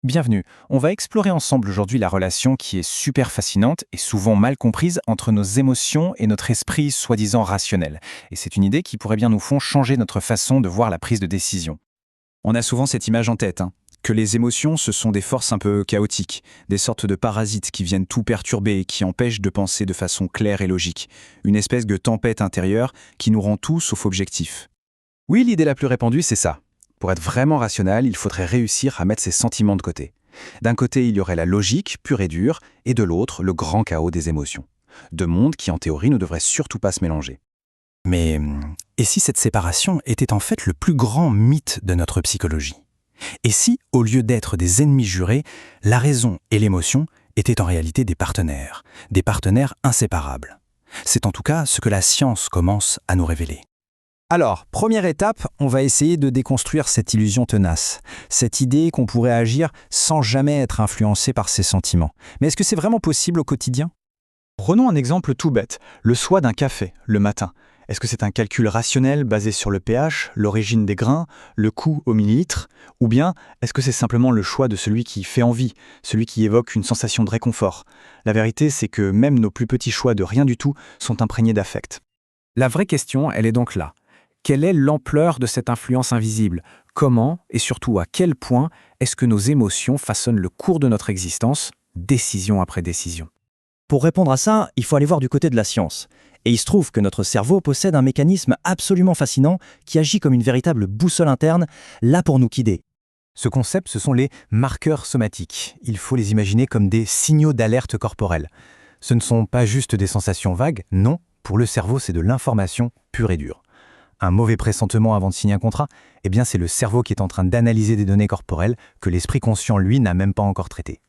Bienvenue. On va explorer ensemble aujourd'hui la relation qui est super fascinante et souvent mal comprise entre nos émotions et notre esprit soi-disant rationnel. Et c'est une idée qui pourrait bien nous faire changer notre façon de voir la prise de décision. On a souvent cette image en tête, que les émotions, ce sont des forces un peu chaotiques, des sortes de parasites qui viennent tout perturber et qui empêchent de penser de façon claire et logique. Une espèce de tempête intérieure qui nous rend tout sauf objectifs. Oui, l'idée la plus répandue, c'est ça. Pour être vraiment rationnel, il faudrait réussir à mettre ses sentiments de côté. D'un côté, il y aurait la logique pure et dure, et de l'autre, le grand chaos des émotions. Deux mondes qui, en théorie, ne devraient surtout pas se mélanger. Mais et si cette séparation était en fait le plus grand mythe de notre psychologie? Et si, au lieu d'être des ennemis jurés, la raison et l'émotion étaient en réalité des partenaires inséparables? C'est en tout cas ce que la science commence à nous révéler. Alors, première étape, on va essayer de déconstruire cette illusion tenace, cette idée qu'on pourrait agir sans jamais être influencé par ses sentiments. Mais est-ce que c'est vraiment possible au quotidien? Prenons un exemple tout bête, le choix d'un café, le matin. Est-ce que c'est un calcul rationnel basé sur le pH, l'origine des grains, le coût au millilitre? Ou bien est-ce que c'est simplement le choix de celui qui fait envie, celui qui évoque une sensation de réconfort? La vérité, c'est que même nos plus petits choix de rien du tout sont imprégnés d'affect. La vraie question, elle est donc là. Quelle est l'ampleur de cette influence invisible? Comment et surtout à quel point est-ce que nos émotions façonnent le cours de notre existence, décision après décision? Pour répondre à ça, il faut aller voir du côté de la science. Et il se trouve que notre cerveau possède un mécanisme absolument fascinant qui agit comme une véritable boussole interne, là pour nous guider. Ce concept, ce sont les marqueurs somatiques. Il faut les imaginer comme des signaux d'alerte corporelle. Ce ne sont pas juste des sensations vagues, non, pour le cerveau, c'est de l'information pure et dure. Un mauvais pressentement avant de signer un contrat, eh bien c'est le cerveau qui est en train d'analyser des données corporelles que l'esprit conscient, lui, n'a même pas encore traitées.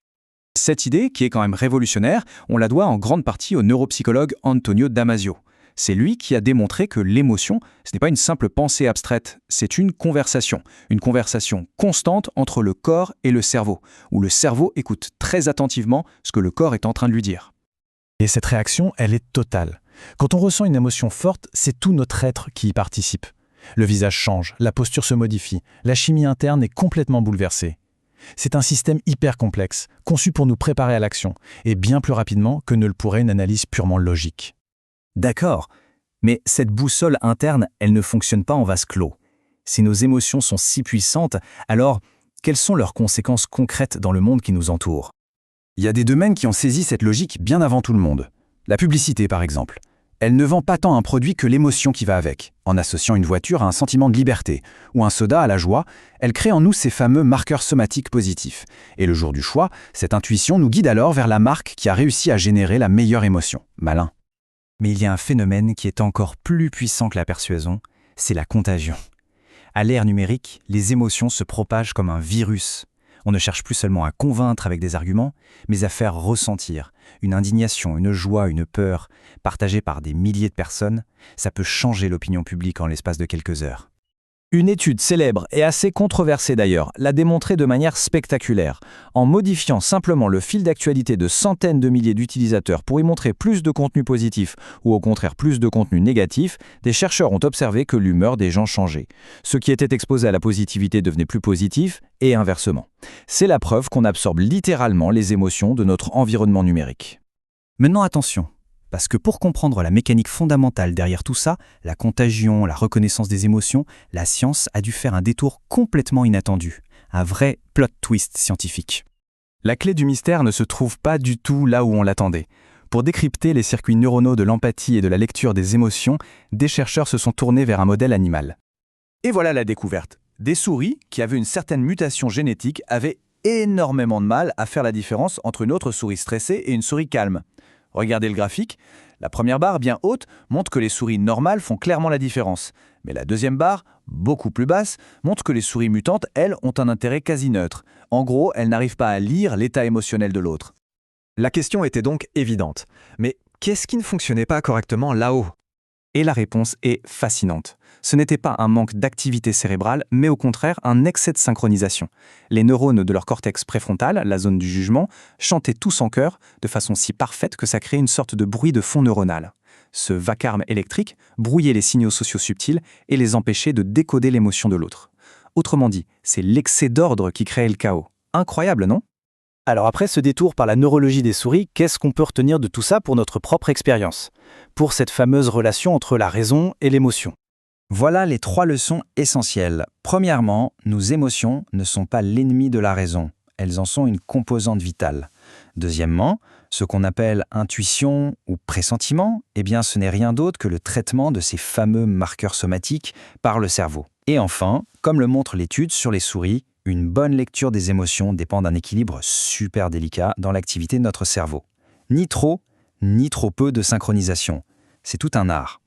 Cette idée, qui est quand même révolutionnaire, on la doit en grande partie au neuropsychologue Antonio Damasio. C'est lui qui a démontré que l'émotion, ce n'est pas une simple pensée abstraite, c'est une conversation constante entre le corps et le cerveau, où le cerveau écoute très attentivement ce que le corps est en train de lui dire. Et cette réaction, elle est totale. Quand on ressent une émotion forte, c'est tout notre être qui y participe. Le visage change, la posture se modifie, la chimie interne est complètement bouleversée. C'est un système hyper complexe, conçu pour nous préparer à l'action, et bien plus rapidement que ne le pourrait une analyse purement logique. D'accord, mais cette boussole interne, elle ne fonctionne pas en vase clos. Si nos émotions sont si puissantes, alors quelles sont leurs conséquences concrètes dans le monde qui nous entoure? Il y a des domaines qui ont saisi cette logique bien avant tout le monde. La publicité, par exemple. Elle ne vend pas tant un produit que l'émotion qui va avec. En associant une voiture à un sentiment de liberté, ou un soda à la joie, elle crée en nous ces fameux marqueurs somatiques positifs. Et le jour du choix, cette intuition nous guide alors vers la marque qui a réussi à générer la meilleure émotion. Malin. Mais il y a un phénomène qui est encore plus puissant que la persuasion, c'est la contagion. À l'ère numérique, les émotions se propagent comme un virus. On ne cherche plus seulement à convaincre avec des arguments, mais à faire ressentir une indignation, une joie, une peur, partagée par des milliers de personnes. Ça peut changer l'opinion publique en l'espace de quelques heures. Une étude célèbre et assez controversée d'ailleurs l'a démontré de manière spectaculaire. En modifiant simplement le fil d'actualité de centaines de milliers d'utilisateurs pour y montrer plus de contenu positif ou au contraire plus de contenu négatif, des chercheurs ont observé que l'humeur des gens changeait. Ceux qui étaient exposés à la positivité devenaient plus positifs et inversement. C'est la preuve qu'on absorbe littéralement les émotions de notre environnement numérique. Maintenant attention, parce que pour comprendre la mécanique fondamentale derrière tout ça, la contagion, la reconnaissance des émotions, la science a dû faire un détour complètement inattendu, un vrai plot twist scientifique. La clé du mystère ne se trouve pas du tout là où on l'attendait. Pour décrypter les circuits neuronaux de l'empathie et de la lecture des émotions, des chercheurs se sont tournés vers un modèle animal. Et voilà la découverte. Des souris qui avaient une certaine mutation génétique avaient énormément de mal à faire la différence entre une autre souris stressée et une souris calme. Regardez le graphique. La première barre, bien haute, montre que les souris normales font clairement la différence. Mais la deuxième barre, beaucoup plus basse, montre que les souris mutantes, elles, ont un intérêt quasi neutre. En gros, elles n'arrivent pas à lire l'état émotionnel de l'autre. La question était donc évidente. Mais qu'est-ce qui ne fonctionnait pas correctement là-haut? Et la réponse est fascinante. Ce n'était pas un manque d'activité cérébrale, mais au contraire un excès de synchronisation. Les neurones de leur cortex préfrontal, la zone du jugement, chantaient tous en chœur de façon si parfaite que ça créait une sorte de bruit de fond neuronal. Ce vacarme électrique brouillait les signaux sociaux subtils et les empêchait de décoder l'émotion de l'autre. Autrement dit, c'est l'excès d'ordre qui créait le chaos. Incroyable, non? Alors après ce détour par la neurologie des souris, qu'est-ce qu'on peut retenir de tout ça pour notre propre expérience? Pour cette fameuse relation entre la raison et l'émotion. Voilà les 3 leçons essentielles. Premièrement, nos émotions ne sont pas l'ennemi de la raison. Elles en sont une composante vitale. Deuxièmement, ce qu'on appelle intuition ou pressentiment, eh bien ce n'est rien d'autre que le traitement de ces fameux marqueurs somatiques par le cerveau. Et enfin, comme le montre l'étude sur les souris, une bonne lecture des émotions dépend d'un équilibre super délicat dans l'activité de notre cerveau. Ni trop peu de synchronisation. C'est tout un art.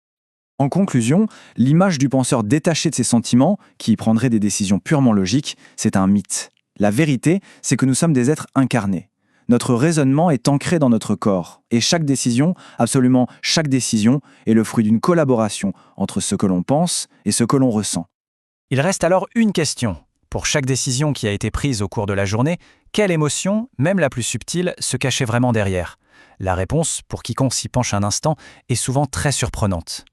En conclusion, l'image du penseur détaché de ses sentiments, qui prendrait des décisions purement logiques, c'est un mythe. La vérité, c'est que nous sommes des êtres incarnés. Notre raisonnement est ancré dans notre corps, et chaque décision, absolument chaque décision, est le fruit d'une collaboration entre ce que l'on pense et ce que l'on ressent. Il reste alors une question. Pour chaque décision qui a été prise au cours de la journée, quelle émotion, même la plus subtile, se cachait vraiment derrière? La réponse, pour quiconque s'y penche un instant, est souvent très surprenante.